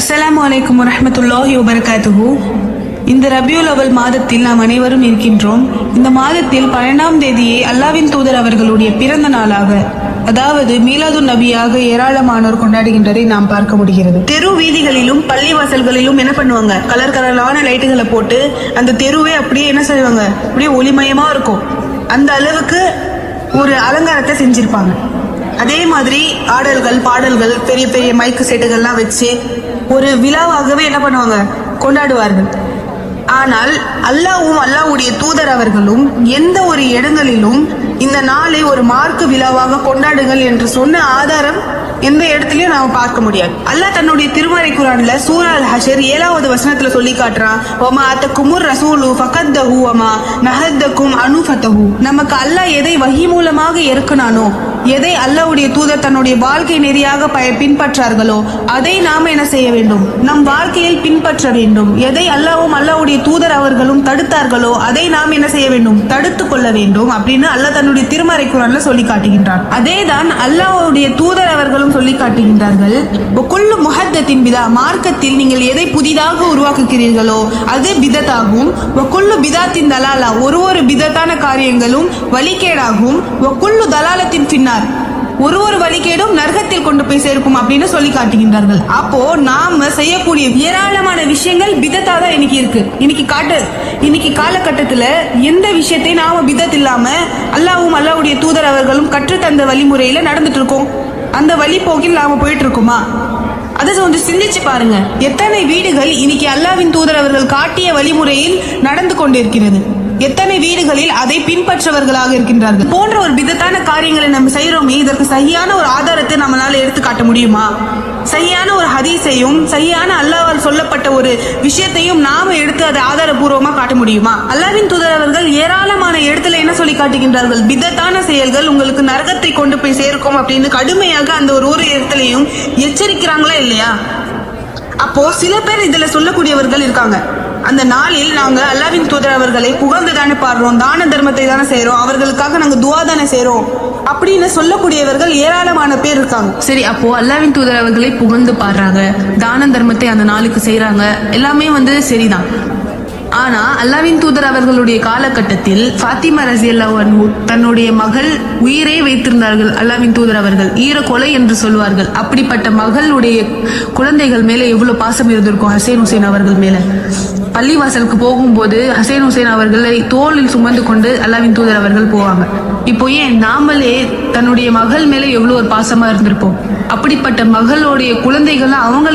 அஸ்ஸலாமு அலைக்கும் வரஹ்மத்துல்லாஹி வபரகாத்துஹு. இந்த ரபியுல் அவல் மாதத்தில் நாம் அனைவரும் இருக்கின்றோம். இந்த மாதத்தில் 12ஆம் தேதியை அல்லாவின் தூதர் அவர்களுடைய பிறந்த நாளாக, அதாவது மீலாதுன் நபியாக ஏராளமானோர் கொண்டாடுகின்றதை நாம் பார்க்க முடிகிறது. தெரு வீதிகளிலும் பள்ளிவாசல்களிலும் என்ன பண்ணுவாங்க, கலர் கலரான லைட்டுகளை போட்டு அந்த தெருவே அப்படியே என்ன செய்வாங்க, அப்படியே ஒளிமயமா இருக்கும். அந்த அளவுக்கு ஒரு அலங்காரத்தை செஞ்சிருப்பாங்க. அதே மாதிரி ஆடல்கள் பாடல்கள் பெரிய பெரிய மைக்கு செட்டுகள்லாம் வச்சு ஒரு விழாவாகவே என்ன பண்ணுவாங்க, கொண்டாடுவார்கள். ஆனால் அல்லாஹ்வும் அல்லாஹ்வுடைய தூதர் அவர்களும் எந்த ஒரு இடங்களிலும் இந்த நாளை ஒரு மார்க்க விழாவாக கொண்டாடுங்கள் என்று சொன்ன ஆதாரம் எந்த இடத்துலயும் நாம பார்க்க முடியாது. அல்லாஹ் தன்னுடைய திருமறை குர்ஆன்ல சூரா அல் ஹஷர் 7வது வசனத்துல சொல்லி காட்டுறான், வமா அத்தகுமுர் ரசூலு ஃபகத்தஹு வமா நஹதக்கும் அனுஃபதஹு. நமக்கு அல்லாஹ் எதை வஹி மூலமாக இறக்குனானோ, எதை அல்லாஹ்வுடைய தூதர் தன்னுடைய வாழ்க்கை நெறியாக பின்பற்றார்களோ அதை நாம என்ன செய்ய வேண்டும், நம் வாழ்க்கையில் பின்பற்ற வேண்டும். எதை அல்லாஹ்வும் அல்லாஹ்வுடைய தூதர் அவர்களும் தடுத்தார்களோ அதை நாம் என்ன செய்ய வேண்டும், தடுத்து கொள்ள வேண்டும் அப்படின்னு அல்லாஹ் தன்னுடைய திருமறை குர்ஆன்ல சொல்லி காட்டுகின்றான். அதேதான் அல்லாஹ்வுடைய தூதர் அவர்களும் சொல்லி காட்டுகின்றார்கள், குல்லு முஹத்தத்தின் பிதா, மார்க்கத்தில் நீங்கள் எதை புதிதாக உருவாக்குகிறீர்களோ அது பிதத்தாகும். குல்லு பிதாத்தின் தலாலா, ஒரு பிதத்தான காரியங்களும் வழிகேடாகும். குல்லு தலாலத்தின் பின்னார், ஒரு வழிகேடும் நரகத்தில் கொண்டு போய் சேர்க்கும் அப்படின்னு சொல்லி காட்டுகின்றார்கள். அப்போ நாம செய்யக்கூடிய ஏராளமான விஷயங்கள் பிதத்தா தான் இன்னைக்கு இருக்கு. இன்னைக்கு காலகட்டத்துல எந்த விஷயத்தை நாம பிதத் இல்லாம அல்லாஹ்வும் அல்லாஹ்வுடைய தூதர் அவர்களும் கற்றுத்தந்த வழிமுறையில நடந்துட்டு இருக்கோம், அந்த வழிபோக்கில் நாம போயிட்டு இருக்கோமா? அதை கொஞ்சம் சிந்திச்சு பாருங்க. எத்தனை வீடுகள் இன்னைக்கு அல்லாஹ்வின் தூதர் அவர்கள் காட்டிய வழிமுறையில் நடந்து கொண்டிருக்கிறது, எத்தனை வீடுகளில் அதை பின்பற்றவர்களாக இருக்கின்றார்கள். போன்ற ஒரு பிதத்தான காரியங்களை நம்ம செய்யறோமே, இதற்கு சரியான ஒரு ஆதாரத்தை நம்மளால எடுத்து காட்ட முடியுமா? சரியான ஒரு ஹதீஸையும் சரியான அல்லாஹ்வால் சொல்லப்பட்ட ஒரு விஷயத்தையும் நாம எடுத்து அதை ஆதாரபூர்வமா காட்ட முடியுமா? அல்லாஹ்வின் தூதர் அவர்கள் ஏராளமான இடத்துல என்ன சொல்லி காட்டுகின்றார்கள், பிதத்தான செயல்கள் உங்களுக்கு நரகத்தை கொண்டு போய் சேர்க்கும் அப்படின்னு கடுமையாக அந்த ஒரு இடத்துலையும் எச்சரிக்கிறாங்களா இல்லையா? அப்போ சில பேர் இதுல சொல்லக்கூடியவர்கள் இருக்காங்க, அந்த நாளில் நாங்க அல்லாஹ்வின் தூதர் அவர்களை புகழ்ந்து தானே பாடுறோம், தான தர்மத்தை தானே செய்யறோம், அவர்களுக்காக நாங்க துவா தானே செய்யறோம் அப்படின்னு சொல்லக்கூடியவர்கள் ஏராளமான பேர் இருக்காங்க. சரி, அப்போ அல்லாஹ்வின் தூதர் அவர்களை புகழ்ந்து பாடுறாங்க, தான தர்மத்தை அந்த நாளுக்கு செய்யறாங்க, எல்லாமே சரிதான். ஆனா அல்லாஹ்வின் தூதர் அவர்களுடைய காலகட்டத்தில் ஃபாத்திமா ரஸியல்லாஹு அன்ஹா தன்னுடைய மகள் உயிரை வைத்திருந்தார்கள். அல்லாஹ்வின் தூதர் அவர்கள் ஈர கொலை என்று சொல்வார்கள். அப்படிப்பட்ட மகளுடைய குழந்தைகள் மேல எவ்வளவு பாசம் இருந்திருக்கும் ஹசேன் ஹுசேன் அவர்கள் மேல. பள்ளிவாசலுக்கு போகும்போது ஹசேன் ஹுசேன் அவர்களை தோளில் சுமந்து கொண்டு அல்லாஹ்வின் தூதர் அவர்கள் போவாங்க. இப்போ ஏன் நாமளே தன்னுடைய மகள் மேல எவ்வளவு ஒரு பாசமா இருந்திருப்போம். அப்படிப்பட்ட மகளுடைய குழந்தைகள் அவங்களை